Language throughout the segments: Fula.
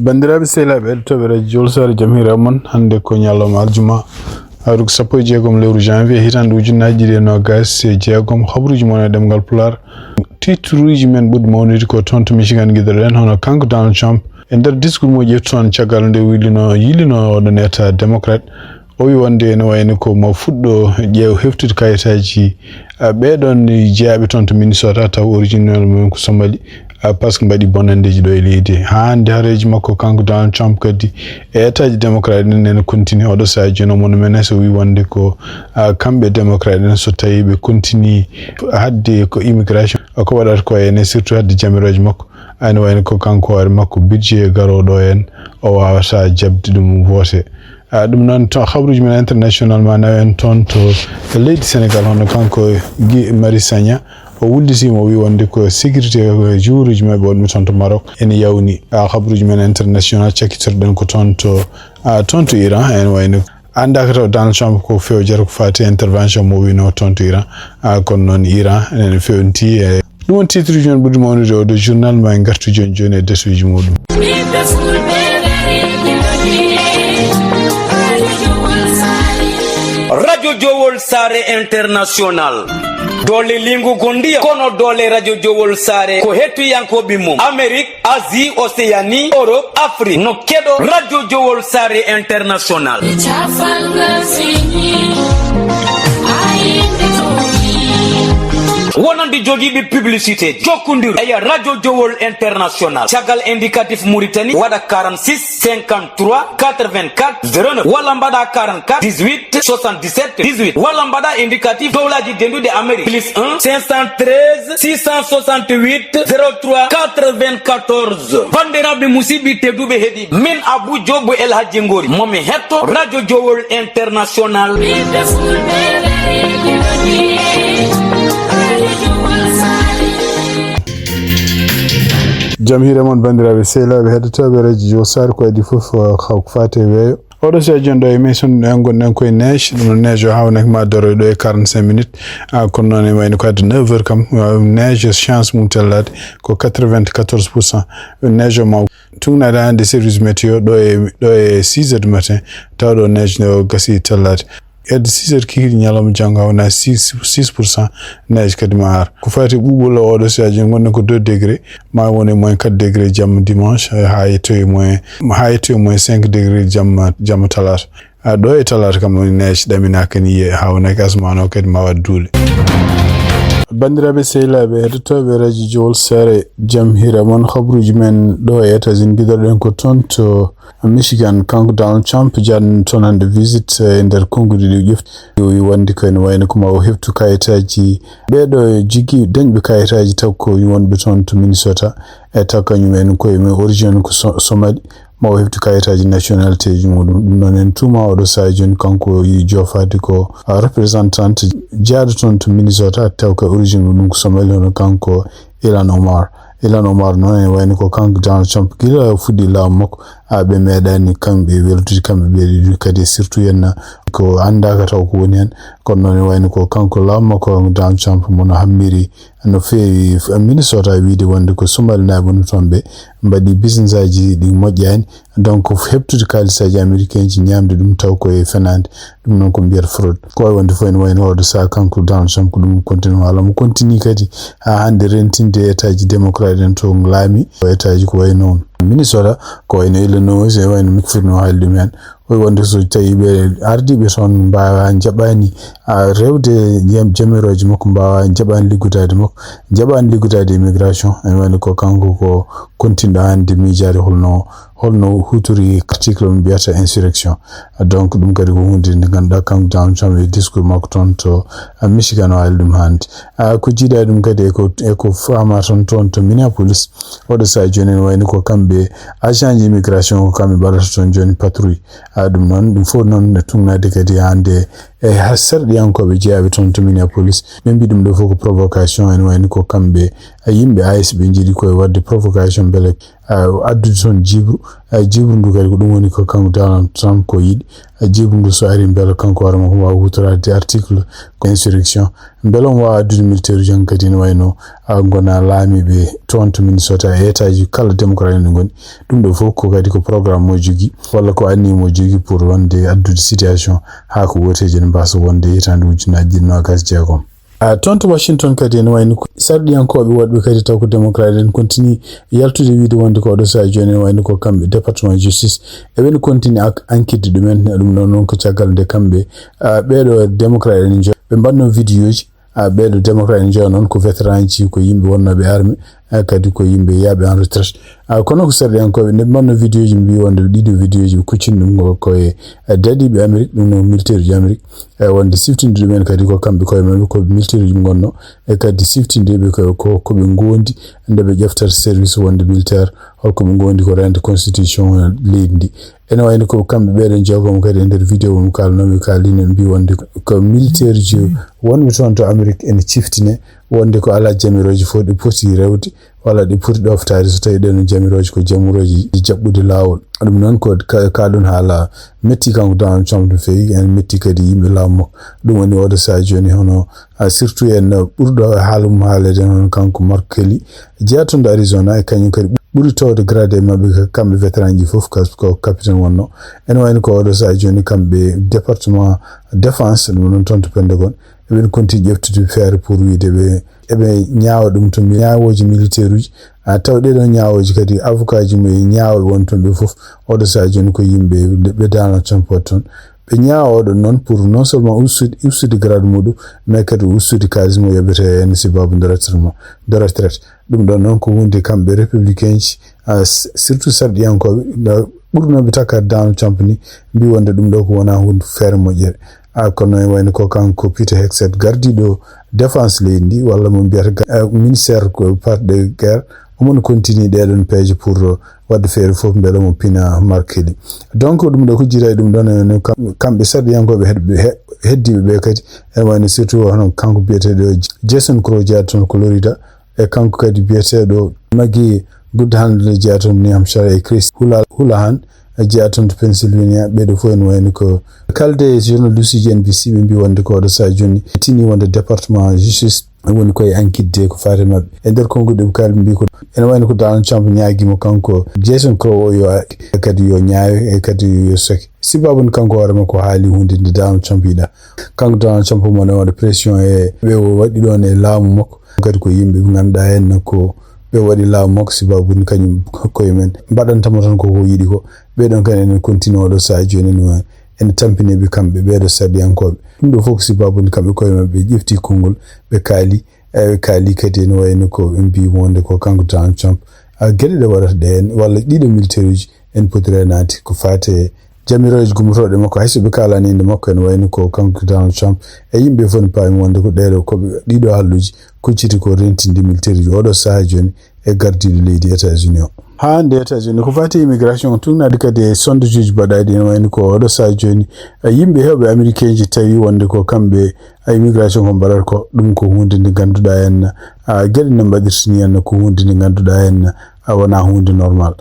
bandiraɓe sehlaɓe toɓere jolsare jamhira mon hande ko ñalawma aljuma awruk sappo e jeegom lewru janvier hitande ujunnaji ɗiɗi e nogas e jeegom habruji mon e ɗemgal pular titruji men ɓuuri mawnide ko toon to Michigan guiɗoɗen hono kanko Donald Trump e nder discours mo ƴetti toon caggal nde yilino oɗon état démocrate o wi wonde no wayno ko mo fuɗɗo ƴeew heftude kayitaji ɓeɗon jeeyaɓe toon to Minnesota taw original mum ko Somali par ce que mbaɗi bonandeji ɗo e leydi ha hande hareji makko kanko Donald Trump kadi e état démocrate ene continue oɗo sa joni mono men so wi wonde ko kamɓe démocrate en so tawi ɓe continue hadde ko immigration ko waɗata ko ene surtout hadde jamiroje makko ani wayno ko kanko hoore makko budget garoɗo en o wawata jabde ɗum vote ɗum noon to habruji men international ma nawi en toon to leydi Sénégal hono kanko Guy Marius Sagna o wulditimo wi wonde ko sécurité juuruji mabɓe wonɓe toon to Maroc ene yawni habruji men international cakkitorɗen ko toon to Iran en wayno andaka taw Donald Trump ko fewjata ko fati intervention mo wino toon to Iran kono noon Iran ene fewnti e ɗum won titre ji men ɓuuri mawnude o do journal ma gartu joni e desuji muɗum. Radio Jowol Sare International dole lingu gondia kono dole Radio Jowol Sare ko hettu yankoɓe mum Amerique, Asie, Océanie, Europe, Afrique no keɗo Radio Jowol Sare International. wonande jogiiɓe publicité jokkondir eya Radio Jowol International caggal indicatif Mauritanie waɗa 46 53 84 09 walla mbaɗa 44 18 77 18 walla mbaɗa indicatif dowlaji dendude Amérique plus 1 513 668 03 94 bandiraɓe musidɓe tedduɓe heeɗi min Abou Diop El Hadji Ngori momi hetto Radio Jowol International. jam hiire moon bandiraɓe sehlaɓe heɗotoɓe radio Jowol Sare ko adi foof hawko fate weeyo oɗo so joni ɗo émission ɗo gonɗen koye neige ɗum no neige o hawnaki ma doroy ɗo e 45 minutes kono noon e wayno ko adde 9 heures kam neige chance mum tellade ko 94% neige o ma tungnade hande service météo ɗo e 6 heures du matin tawɗo neige nde o gasi tellade edde 6 heures kiki ñalawma janggo hawna 6% neige kadi ma ar ko fati ɓuɓol o oɗo so joni gonɗen ko 2 degré ma woni moins 4 degré jamma dimanche ha yettoye moins 5 degré jamma talata ɗo e talata kam woni neige ɗaminaka ni hawnaki asman o kadi ma wat duule. bandiraɓe sehlaɓe heɗotoɓe radio Jowol Sare jam hira mon habruji men ɗo e États-Unis guiɗoɗen ko toon to Michigan kanko Donald Trump jaɗno toon hande visite e nder konngudi ɗi ƴefti wi wonde ko ene wayno ko ma o heftu kayitaji ɓeɗo jigui dañɓe kayitaji taw ko wonɓe toon to Minnesota e taw kañumen koye men origine ko Somali ma o heftu kayitaji nationalité ji muɗum ɗum noon en tuma oɗo sa joni kanko yi jofade ko représentant jaaɗo toon to Minnesota taw ka origine muɗum ko Somali hono kanko Ilhan Omar noon e wayno ko kanko Donald Trump gila fuɗɗi laamu makko ɓe meeɗani kamɓe weltude kamɓe ɓeɗi kadi surtout henna ko andaka taw ko woni hen kono noon e wayno ko kanko laamu makko Donald Trump mono hammiri no feewi Minnesota wiide wonde ko Somali naaɓe woni toon ɓe mbaɗi business aji ɗi moƴƴani donc heɓtude kalisaji américain ji ñamde ɗum taw koye fenade ɗum noon ko mbiyata fraude ko way wonde fof ene wayno oɗo sa kanko Donald Trump ko ɗum continue haala mo continue kadi ha hande rentinde état ji démocrate en to laami état ji ko wayno Minnesota ko wayno Illinois e wayno mikfirno haali ɗum hen o wonde so tawi ɓe ardiɓe toon mbawa jaɓani rewde jamiroje makko mbawa jaɓani liggudade immigration en wayno ko kanko ko continue hande miijade holno hutori article mo mbiyata insurrection donc ɗum kadi ko hunde nde ganduɗa kanko Donald Trump e discours makko toon to Michigan o haali ɗum hande ko jiiɗa ɗum kadi eko fama toon to Minneapolis oɗo sa joni en wayno ko kamɓe agent ji immigration ko kamɓe mbaɗata toon joni patrouille ɗum noon ɗum fof noon ne tungnade kadi hande e ha sarɗiyankoɓe jeeyaɓe toon to Minneapolis ɓe mbi ɗum ɗo fof ko provocation en wayno ko kamɓe yimɓe AS ɓe jiiɗi koye wadde provocation beele addude toon jibru jibundu kadi ko ɗum woni ko kanko Donald Trump ko yiɗi jibundu so ari beela kanko warma ko wawa hutorade article ko insurrection beela on wawa addude militaire jan kadi ne wayno gona laamiɓe toon to Minnesota e etaji kala démocrate ne goni ɗum ɗo fof ko kadi ko programme mo jogui walla ko anni mo jogui pour wonde addude situation ha ko woteji ne mbasa wonde hitande ujunnaji 2016 toon to Washington kadi ne wayno sarɗiyankoɓe woɗɓe kadi taw ko démocrate en continue yaltude wiide wonde ko oɗo saha joni ne wayno ko kamɓe département justice eɓen continue enquête ɗumen ɗum noon ko caggal nde kamɓe ɓeɗo démocrate en ɓe mbanno vidéo ji ɓeɗo démocrate en jeeya noon ko vétéran ji ko yimɓe wonnoɓe armée kadi ko yimɓe yaaɓe en retraite kono ko sarɗiyankoɓe nde mbanno vidéo ji mbi wonde ɗiɗo vidéo ji ɓe kuccini ɗum koye daɗiɓe Amérique ɗum no militaire ji Amérique wonde siftinde ɗumen kadi ko kamɓe koye maɓɓe ko militaire ji gonno kadi siftindeɓe koɓe gondi nde ɓe ƴeftata service wonde militaire holko ɓe gondi ko rende constitution leydi ndi ene wayno ko kamɓe ɓeɗen jeegomo kadi e nder vidéo mum kalnoɓe kalino mbi wonde ko militaire ji wonɓe toon to Amérique ene ciftine wonde ko ala jamiroji fof ɗi poti rewde walla ɗi poti ɗoftade so tawi ɗen jamiroji ko jamuroji jaɓɓude lawol ɗum noon ko kaɗon haala metti kanko Donald Trump no fewi en metti kadi yimɓe laamu makko ɗum woni oɗo saha joni hono surtout en ɓurɗo haala mum haalede hono kanko Mark Kelly jeeyatonɗo Arizona e kañum kadi ɓuri tawde grade mabɓe kamɓe vétéran ji fof ko capitaine wonno ene wayno ko oɗo saha joni kamɓe département défense ɗum noon toon to Pentagon eɓen continue ƴeftude feere pour wiide eɓe ñaawa ɗum to ñaawoji militaire uji taw ɗeɗon ñaawoji kadi avocat ji mumen ñaawa won toon ɓe fof oɗo saha joni ko yimɓe ɓe Donald Trump toon ɓe ñaawa oɗon noon pour non seulement ustude grade muɗum mais kadi ustude kalis mo yoɓete hen sababu de retraite ɗum ɗon noon ko hunde kamɓe républicain ji surtout sarɗiyankoɓe ɓurnoɓe takkade Donald Trump ni mbi wonde ɗum ɗo ko wona hunde feere moƴƴere kono e wayno ko kanko Peter Hegseth gardiɗo défense leydi ndi walla mo mbiyata ministére ko part de guerre omon continue ɗeɗon peeje pour wadde feere fof beele mo pina Mark Kelly donc ɗum ɗo ko jira e ɗum ɗon kamɓe sarɗiyankoɓe heddiɓe ɓe kadi ene wayno surtout hono kanko biyeteɗo Jason Crow jeeya toon ko Florida e kanko kadi biyeteɗo Maggie Goodhandler jeeya toon New Hampshire e Chris Houlihan jeeya toon to Pennsylvania ɓeɗo fof ene wayno ko kalde journaliste ji NBC ɓe mbi wonde ko oɗo saha joni tini wonde département justice woni koye enquête ko fate mabɓe e nder konguɗe ɓe kalɓe mbi ko ene wayno ko Donald Trump ñaaguimo kanko Jason Crow o yo kadi yo ñaawe e kadi yo soke sibabuni kanko hoorema ko haali hunde nde Donald Trump yiɗa kanko Donald Trump mo ne waɗa pression e ɓe waɗi ɗon e laamu makko kadi ko yimɓe ɓe ganduɗa henna ko ɓe waɗi laamu makko sibabuni kañum koye men mbaɗantamo tan koko yiɗi ko ɓeɗon kadi enen continue oɗo saha joni no ene tampiniɓe kamɓe ɓeɗo sarɗiyankoɓe ɗum ɗo fof ko sibabuni kamɓe koye mabɓe ƴefti konngol ɓe kaali kadi ene wayno ko ɓe mbi wonde ko kanko Donald Trump gueɗe ɗe waɗata ɗe en walla ɗiɗo militaire uji en poti renade ko fate jamiroje gummotoɗe makko hayso ɓe kalani inde makko ene wayno ko kanko Donald Trump e yimɓe fof ne paami wonde ko ɗeɗo koɓe ɗiɗo halluji kucciti ko rentinde militaire uji oɗo saha joni e gardiɗo leydi États-Unis o ha nde États-Unis ko fati immigration tunnade kadi e sonde juji baɗaɗi ene wayno ko oɗo saha joni yimɓe hewɓe américain ji tawi wonde ko kamɓe immigration ko mbaɗata ko ɗum ko hunde nde ganduɗa henna gueɗe no mbaɗirtini henna ko hunde nde ganduɗa henna wona hunde normal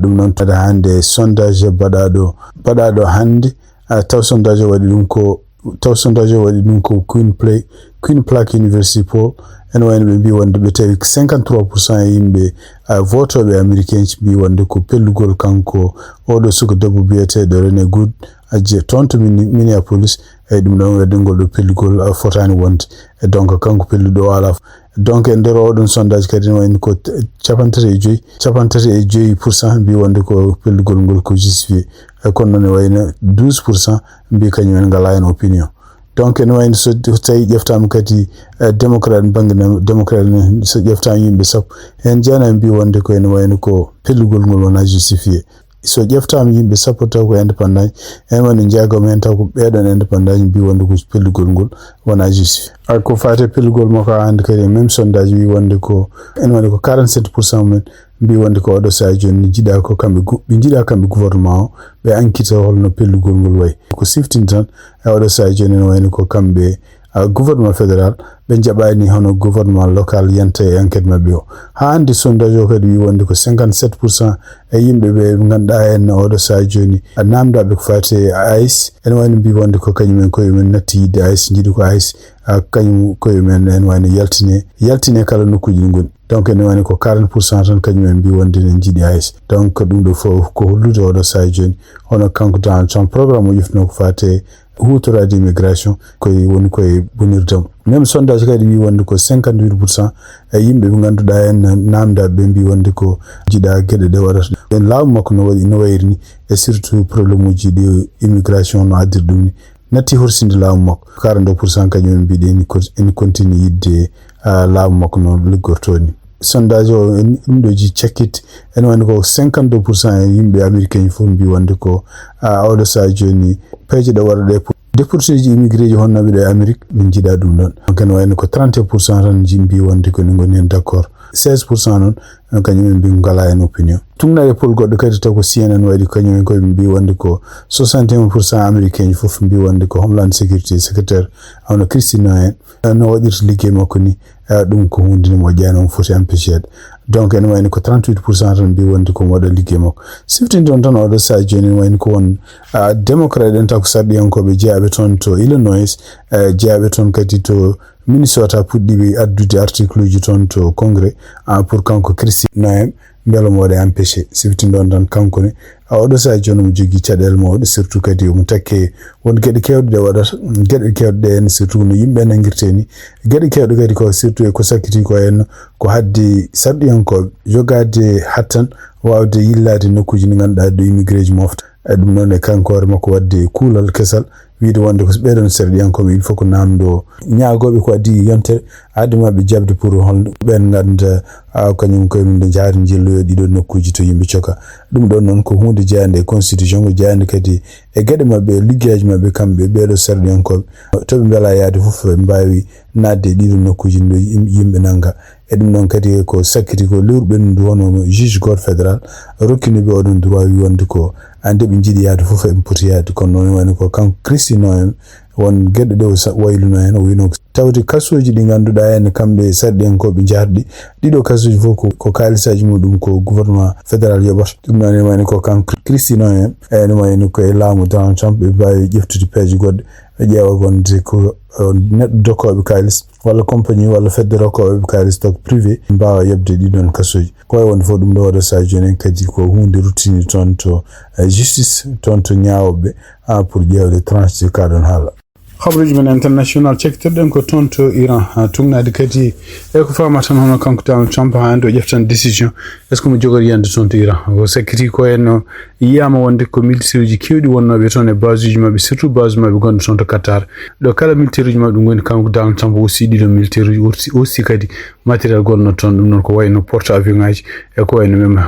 ɗum noon tada hande sondage baɗaɗo hande taw sondage waɗi ɗum ko Queen Plaque University poll ene wayno ɓe mbi wonde ɓe tawi 53% e yimɓe votoɓe américain ci mbi wonde ko pellugol kanko oɗo suka debbo biyeteɗo Rene Good je toon to Minneapolis eyi ɗum ɗon weddengol ɗo pellugol fotani wonde e donc kanko pelluɗo o ala donc e nder oɗon sondage kadi ne wayno ko 35% mbi wonde ko pellugol ngol ko justifié kono noon e wayno 12% mbi kañum en ngala hen opinion donc ene wayno so tawi ƴeftama kadi démocrate démocrate so ƴeftama yimɓe sappo hen jeena mbi wonde ko ene wayno ko pellugol ngol wona justifié so ƴeftama yimɓe sappo taw ko indépendant en woni jeegom hen taw ko ɓeɗon indépendant mbi wonde ko pellugol ngol wona justifié ko fate pellugol makko hande kadi même sondage wi wonde ko ene woni ko 47% men mbi wonde ko oɗo saha joni jiiɗa ko kamɓe ɓe jiiɗa kamɓe gouvernement o ɓe enquête holno pellugol ngol wayi ko siftini tan e oɗo saha joni ne wayno ko kamɓe gouvernement fédéral ɓe jaɓani hono gouvernement local yanta e enquête mabɓe o ha andi sondage o kadi wi wonde ko 57% e yimɓe ɓe ganduɗa en oɗo saha joni namdaɓe ko fate AIS ene wayno mbi wonde ko kañumen koyemumen natti yidde AIS jiiɗi ko AIS kañum koyemumen en wayno yaltine kala nokkuji ɗi goni donc ene wayno ko 40% tan kañumen mbi wonde ne jiiɗi AIS donc ɗum ɗo fof ko hollude oɗo saha joni hono kanko Donald Trump programme o yifno ko fate hutorade immigration koye woni koye bonirdam même sondage kadi wi wonde ko 58% e yimɓe ɓe ganduɗa en namdaɓe mbi wonde ko jiiɗa gueɗe ɗe waɗata en laamu makko no wayri ni e surtout probléme uji ɗi immigration no addir ɗum ni natti horsinde laamu makko 42% kañumen mbiɗe ene continue yidde laamu makko no liggorto ni sondage o ɗum ɗo ji cekkit ene wayno ko 52% e yimɓe américain fof mbi wonde ko oɗo saha joni peeje ɗe waɗa ɗe déporté ji immigré ji honnoɓe ɗo e Amérique ɓe jiiɗa ɗum ɗon donc ene wayno ko 31% tan mbi wonde ko ne goni hen d' accord 16% noon kañumen mbi ngala hen opinion tungnaɗe pol goɗɗo kadi taw ko CNN waɗi kañumen koye mbi wonde ko 61% américain ji fof mbi wonde ko homeland sécurité secrétaire hono Christine Noem no waɗirta ligguey makko ni ɗum ko hunde ne moƴƴani on foti empêchede donc ene wayno ko 38% tan mbi wonde ko waɗa ligguey makko siftinde on tan oɗo saha joni ene wayno ko won démocrate en taw ko sarɗiyankoɓe jeeyaɓe toon to Illinois jeeyaɓe toon kadi to Minnesota puɗɗiɓe addude article uji toon to congrès pour kanko Christine Noem beele mo waɗa empêché siftinde on tan kanko ne oɗo saha joni mo jogui caɗele mawɗe surtout kadi omo takke won gueɗe kewɗe ɗe waɗata gueɗe kewɗe ɗe en surtout no yimɓe nanguirte ni gueɗe kewɗe kadi ko surtout e ko sakkiti ko henno ko hadde sarɗiyankoɓe jogade hattan wawde yillade nokkuji ɗi ganduɗa ɗo immigré ji mofta ɗum noon e kanko hoore makko wadde kuulal kesal wiide wonde ko ɓeɗon sarɗiyankoɓe il faut ko namdo ñaagoɓe ko addi yontere addumaɓe jabde pour hol ɓen ganda kañum koyemen ɓe jaari jelloyo ɗiɗo nokkuji to yimɓe coka ɗum ɗon noon ko hunde jeyande e constitution ko jeyande kadi e gueɗe mabɓe liggueji mabɓe kamɓe ɓeɗo sarɗiyankoɓe toɓe beela yaade foof ɓe mbawi nadde ɗiɗo nokkuji ɗo yimɓe nanga e ɗum noon kadi ko sakkiti ko lewru ɓennudu hono juge goto fédéral rokkiniɓe oɗon droit wi wonde ko ande ɓe jiiɗi yaade foof eɓe poti yaade kono noon wayno ko kanko Christine Noem won gueɗe ɗe wayluno hen o wino tawde kasuji ɗi ganduɗa en kamɓe sarɗiyankoɓe jaarɗi ɗiɗo kasuji fof ko kalisaji muɗum ko gouvernement fédéral yoɓata ɗum noon ene wayno ko kanko Christine Noem ene wayno ko e laamu Donald Trump ɓe mbawi ƴeftude peeje goɗɗe ɓe ƴeewa wonde ko neɗɗo dokkoɓe kalis walla compagnie walla fedde rokkoɓe kalis donc privé mbawa yebde ɗiɗon kasuji koye wonde fof ɗum ɗo waɗa saha joni en kadi ko hunde ruttini toon to justice toon to ñawoɓe pour ƴewde tranche kaɗon haala habruji men international cektirɗen ko toon to Iran tugnade kadi e ko fama tan hono kanko Donald Trump ha ando ƴeftan décision est ce que mo jogori yande toon to Iran o sakkiti ko en yiyama wonde ko militaire uji kewɗi wonnoɓe toon e base uji mabɓe surtout base mabɓe gonɗo toon to Qatar ɗo kala militaire uji mabɓe ɗum goni kanko Donald Trump aussi ɗiɗo militaire uji aussi kadi matériel gonɗo toon ɗum noon ko wayno porte avion ngaji e ko wayno même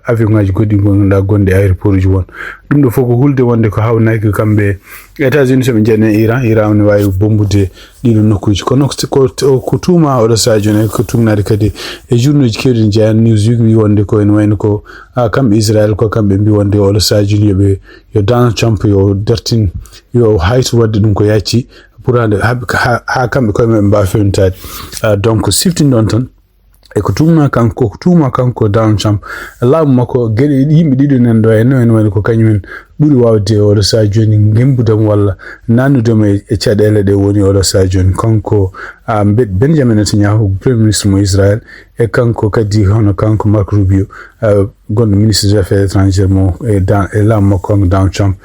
avion ngaji goɗɗi gonɗa gonɗe aéroport uji won ɗum ɗo fof ko hulde wonde ko hawnaki kamɓe États-Unis soɓe jeeni Iran ne wawi bombude ɗiɗo nokkuji kono ko tuma oɗo saha joni ko tumnade kadi e journée ji kewɗi jeeyan Newsweek wi wonde ko en wayno ko kamɓe Israël ko kamɓe mbi wonde oɗo saha joni yo Donald Trump yo dartin yo hayto wadde ɗum ko yacci pour ande ha kamɓe koye maɓe mbawa fewnitade donc siftinde on tan e ko tuma kanko Donald Trump laamu makko gueɗe yimɓe ɗiɗo nan ɗo en wayno ko kañumen ɓuri wawde oɗo saha joni gembudam walla nannudemo e caɗele ɗe woni oɗo saha joni kanko Benjamin Netanyahu premier ministre mo Israël e kanko kadi hono kanko Marco Rubio gonɗo ministre des affaires étrangères mo e laamu makko kanko Donald Trump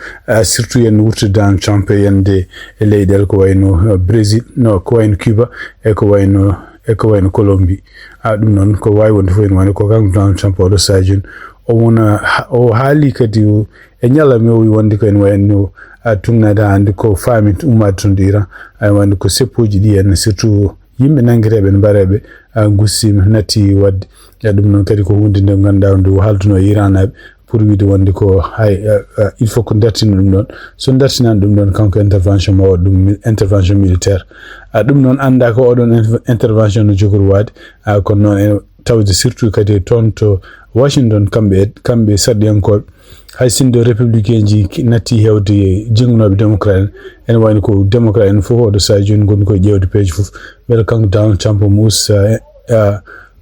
surtout yen wurtude Donald Trump e yande e leyɗele ko wayno Brésil ko wayno Cuba e ko wayno Colombie ɗum noon ko wawi wonde fof en wayno ko kanko Donald Trump oɗo saha joni o haali kadi e ñalawma o wi wonde ko en wayno tugnade hande ko faami ummade toon ɗo Iran wonde ko seppoji ɗi en surtout yimɓe nangueteɓe ne mbareɓe gussima natti wadde ɗum noon kadi ko hunde nde ganduɗa nde halduno e Iran naɓe pour wiide wonde ko il faut ko dartina ɗum ɗon so dartinani ɗum ɗon kanko intervention ma waɗa ɗum intervention militaire ɗum noon anda ko oɗon intervention no jogori wade kono noon tawde surtout kadi toon to Washington kamɓe sarɗiyankoɓe hay sindo républicain ji natti hewde jengunoɓe démocrate en wayno ko démocrate en fof oɗo saha joni goni koye ƴewde peeje fof beele kanko Donald Trump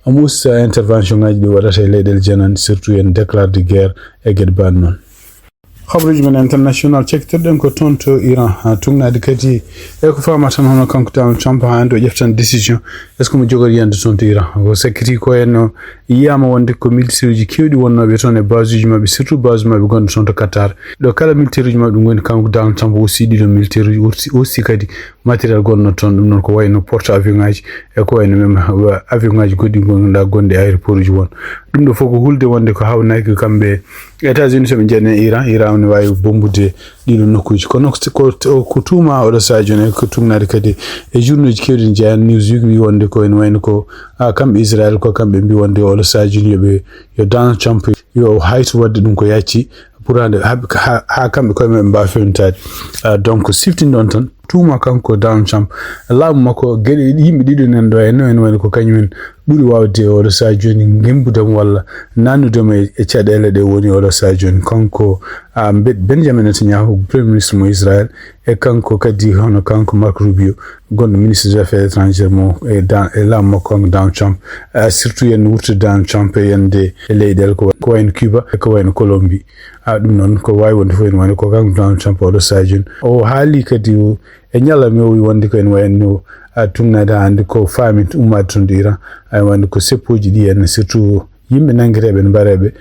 musa intervention ngaji ɗi waɗata e leyɗele janandi surtout en déclare de guerre e gueɗe banni noon habruji men international cektirɗen ko toon to Iran tugnade kadi e ko fama tan hono kanko Donald Trump ha ando ƴeftan décision est ce que mo jogori yande toon to Iran ko sakkiti ko en yiyama wonde ko militaire uji kewɗi wonnoɓe toon e base uji mabɓe surtout base mabɓe gonɗo toon to Qatar ɗo kala militaire uji mabɓe ɗum woni kanko Donald Trump aussi ɗiɗo militaire uji aussi kadi matériel gonɗo toon ɗum noon ko wayno porte avion ngaji e ko wayno même avion ngaji goɗɗi gonɗa gonɗe aéroport uji won ɗum ɗo fof ko hulde wonde ko hawnaki kamɓe États-Unis soɓe jeeni Iran ne wawi bombude ɗiɗo nokkuji kono ko tuma oɗo saha joni ko tugnade kadi e journée ji kewɗi jeeyan Newsweek wi wonde ko en wayno ko kamɓe Israël ko kamɓe mbi wonde oɗo saha joni yo Donald Trump yo hayto wadde ɗum ko yacci pour ha kamɓe koye maɓe mbawa fewnitade donc siftin ɗon tan tuma kanko Donald Trump laamu makko gueɗe yimɓe ɗiɗo nan ɗo en wayno ko kañumen ɓuuri wawde oɗo saha joni gembudam walla nannudemo e caɗele ɗe woni oɗo saha joni kanko Benjamin Netanyahu premier ministre mo Israël e kanko kadi hono kanko Mark Rubio gonɗo ministre des affaires étrangères mo e laamu makko kanko Donald Trump surtout yen wurtude Donald Trump e yande e leyɗele ko wayno Cuba e ko wayno Colombie ɗum noon ko wawi wonde fof en wayno ko kanko Donald Trump oɗo saha joni o haali kadi e ñallam o wi wonde ko en wayno tugnade hande ko faami ummade toon do Iran wonde ko seppoji ɗi en surtout yimɓe nangueteɓe ne mbareɓe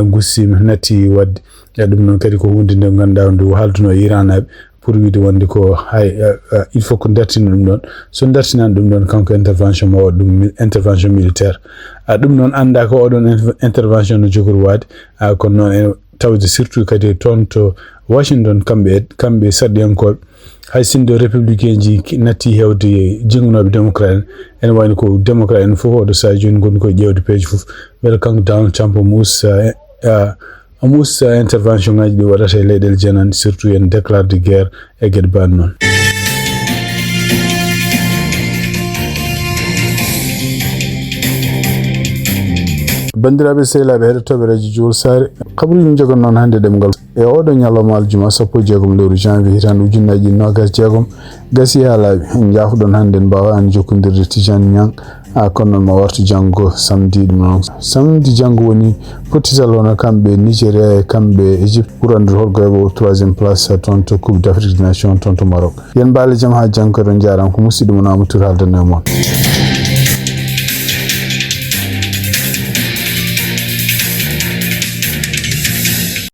gussima natti wadde ɗum noon kadi ko hunde nde ganduɗa nde halduno e Iran naɓe pour wiide wonde ko il faut ko dartina ɗum ɗon so dartinani ɗum ɗon kanko intervention ma waɗa ɗum intervention militaire ɗum noon anda ko oɗon intervention no jogori wade kono noon en tawde surtout kadi toon to Washington kamɓe sarɗiyankoɓe hay sindo républicain ji natti hewde jengunoɓe démocrate en wayno ko démocrate en fof oɗo saha joni goni koye ƴewde peeje fof beele kanko Donald Trump musa intervention ngaji ɗi waɗata e leyɗele janandi surtout en déclare de guerre e gueɗe banni noon bandiraɓe sehilaɓe heɗotoɓe radio Jowol Sare kabaruji jogon noon hannde ɗemgal e oɗo ñalawma aljuma 16 lewru janvier hitande ujunnaji 26 gasi ha laaɓi en jaafuɗon hannde en mbawa an jokkodirde Tijani Niang kono noon ma wartu janggo samedi ɗum noon samedi janggo woni potital wona kamɓe Nigéria e kamɓe Égypte pour andude holko heɓo 3e place toon to coupe d'Afrique des nations toon to Maroc yen mbaale jaam ha janggo kadi on jarama ko musidɗo mon Amadou Touré haldana e moon